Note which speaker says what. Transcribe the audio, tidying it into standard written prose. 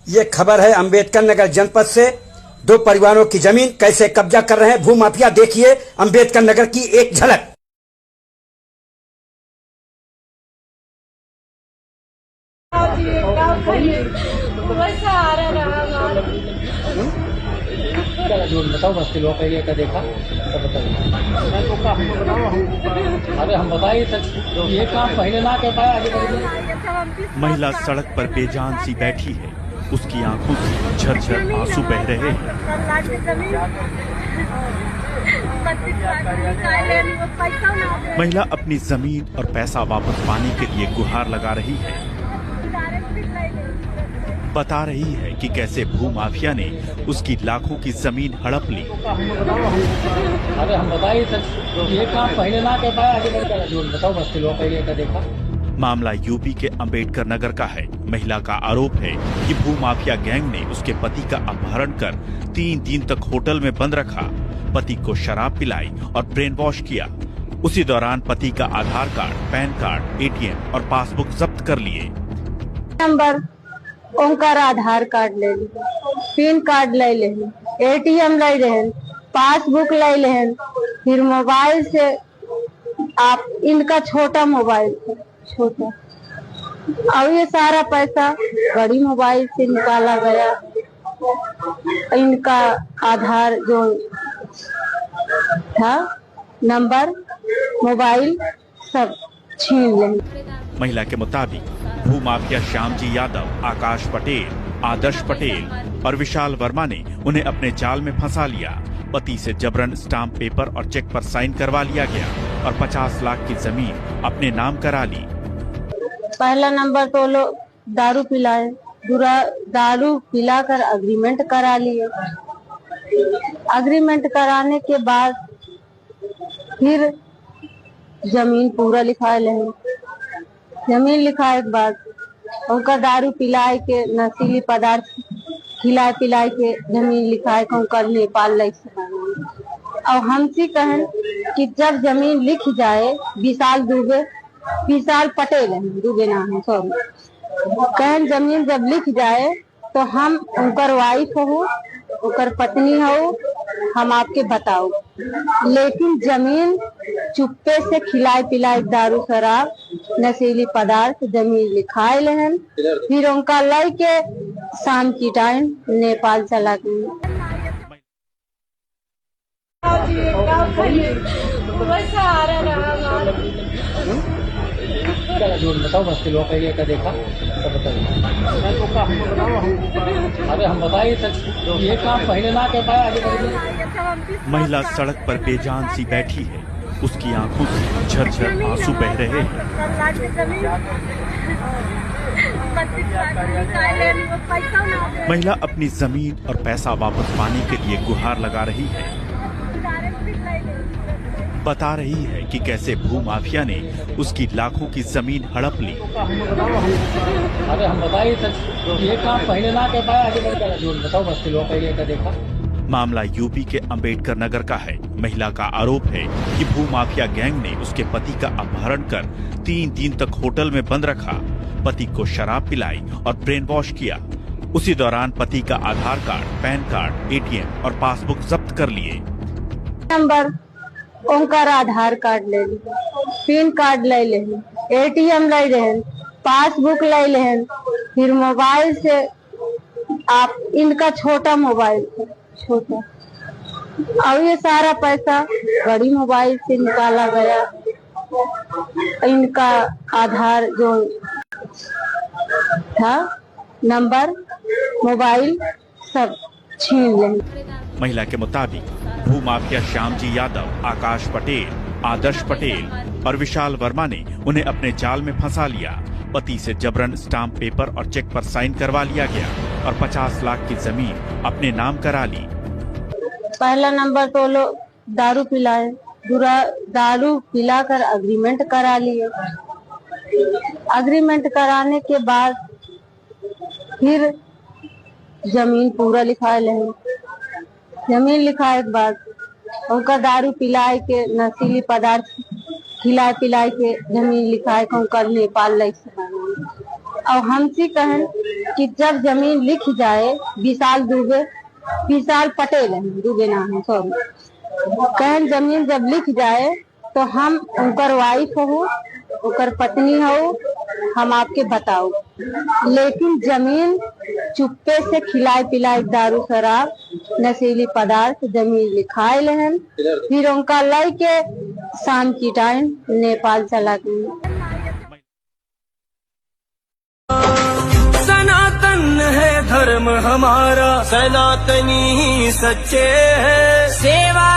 Speaker 1: ये खबर है अंबेडकर नगर जनपद से। दो परिवारों की जमीन कैसे कब्जा कर रहे हैं भूमाफिया, देखिए अंबेडकर नगर की एक झलक।
Speaker 2: बताओ बस लोग का देखा तो बताइए। अरे हम बताइए ये काम पहले ना कर पाया।
Speaker 3: महिला सड़क पर बेजान सी बैठी है, उसकी आंखों से झरझर आंसू बह रहे हैं। महिला अपनी जमीन और पैसा वापस पाने के लिए गुहार लगा रही है। बता रही है कि कैसे भूमाफिया ने उसकी लाखों की जमीन हड़प ली।
Speaker 2: अरे हम बताइए ये काम पहले ना कर पाया। बताओ बस लोग का देखा।
Speaker 3: मामला यूपी के अंबेडकर नगर का है। महिला का आरोप है कि भूमाफिया गैंग ने उसके पति का अपहरण कर 3 दिन तक होटल में बंद रखा, पति को शराब पिलाई और ब्रेन वॉश किया। उसी दौरान पति का आधार कार्ड, पैन कार्ड, एटीएम और पासबुक जब्त कर लिए।
Speaker 4: नंबर ओंकार आधार कार्ड ले ली, पैन कार्ड ले ले, एटीएम ले ले, पासबुक ले ले, फिर मोबाइल से आप इनका छोटा मोबाइल था, छोटा, और ये सारा पैसा बड़ी मोबाइल से निकाला गया। इनका आधार जो था, नंबर, मोबाइल सब छीन ले।
Speaker 3: महिला के मुताबिक भूमाफिया श्यामजी यादव, आकाश पटेल, आदर्श पटेल और विशाल वर्मा ने उन्हें अपने जाल में फंसा लिया। पति से जबरन स्टाम्प पेपर और चेक पर साइन करवा लिया गया और 50 लाख की जमीन अपने नाम करा ली।
Speaker 4: पहला नंबर तो लोग दारू पिलाए, दारू पिलाकर अग्रीमेंट करा लिए। अग्रीमेंट कराने के बाद फिर जमीन पूरा लिखा ले। जमीन लिखाए के बाद उनका दारू पिलाए के, नशीली पदार्थ खिलाए पिलाए के जमीन लिखाए के उनका नेपाल ले। और हमसे कहन कि जब जमीन लिख जाए, विशाल पटेल है, दुबे नाम है, सॉरी, कहन जमीन जब लिख जाए तो हम उनकर वाइफ हो, उनकर पत्नी हो, हम आपके बताओ। लेकिन जमीन चुप्पे से खिलाए पिलाए दारू शराब नशीली पदार्थ जमीन लिखाए लेहन, फिर उनका लाई के शाम की टाइम नेपाल चला गए।
Speaker 2: बताओ बस लोग का देखा तो बताइए। अरे हम बताइए ये काम पहले ना कर पाया।
Speaker 3: महिला सड़क पर बेजान सी बैठी है, उसकी आंखों से झरझर आंसू बह रहे हैं। महिला अपनी जमीन और पैसा वापस पाने के लिए गुहार लगा रही है। बता रही है कि कैसे भूमाफिया ने उसकी लाखों की जमीन हड़प ली।
Speaker 2: अरे हम बताइए ये काम पहले ना कर पाया। बताओ बस लोग का देखा।
Speaker 3: मामला यूपी के अंबेडकर नगर का है। महिला का आरोप है कि भूमाफिया गैंग ने उसके पति का अपहरण कर 3 दिन तक होटल में बंद रखा, पति को शराब पिलाई और ब्रेन वॉश किया। उसी दौरान पति का आधार कार्ड, पैन कार्ड, एटीएम और पासबुक जब्त कर लिए।
Speaker 4: नंबर ओंकार आधार कार्ड ले ली, पैन कार्ड ले ले, एटीएम ले ले, पासबुक ले ले, फिर मोबाइल से आप इनका छोटा मोबाइल था, छोटा, और ये सारा पैसा बड़ी मोबाइल से निकाला गया। इनका आधार जो था, नंबर, मोबाइल सब छीन ले।
Speaker 3: महिला के मुताबिक भूमाफिया श्यामजी यादव, आकाश पटेल, आदर्श पटेल और विशाल वर्मा ने उन्हें अपने जाल में फंसा लिया। पति से जबरन स्टाम्प पेपर और चेक पर साइन करवा लिया गया और 50 लाख की जमीन अपने नाम करा ली।
Speaker 4: पहला नंबर तो लोग दारू पिलाए, दारू पिलाकर अग्रीमेंट करा लिए। अग्रीमेंट कराने के बाद फिर जमीन पूरा लिखा ले। जमीन लिखाए के बाद उनका दारू पिलाए के, नशीली पदार्थ खिलाए पिलाए के जमीन लिखाए के उनका नेपाल ले। और हमसे कहन कि जब जमीन लिख जाए विशाल पटेल है, दुबे नाम है, सॉरी। कहन जमीन जब लिख जाए तो हम उनकर वाइफ हो, उनकर पत्नी हो, हम आपके बताओ। लेकिन जमीन चुप्पे से खिलाए पिलाए दारू शराब नशीली पदार्थ जमीन लिखाए लहन, फिर उनका लाई के शाम की टाइम नेपाल चला गई।
Speaker 5: सनातन है धर्म हमारा, सनातनी ही सच्चे है, सेवा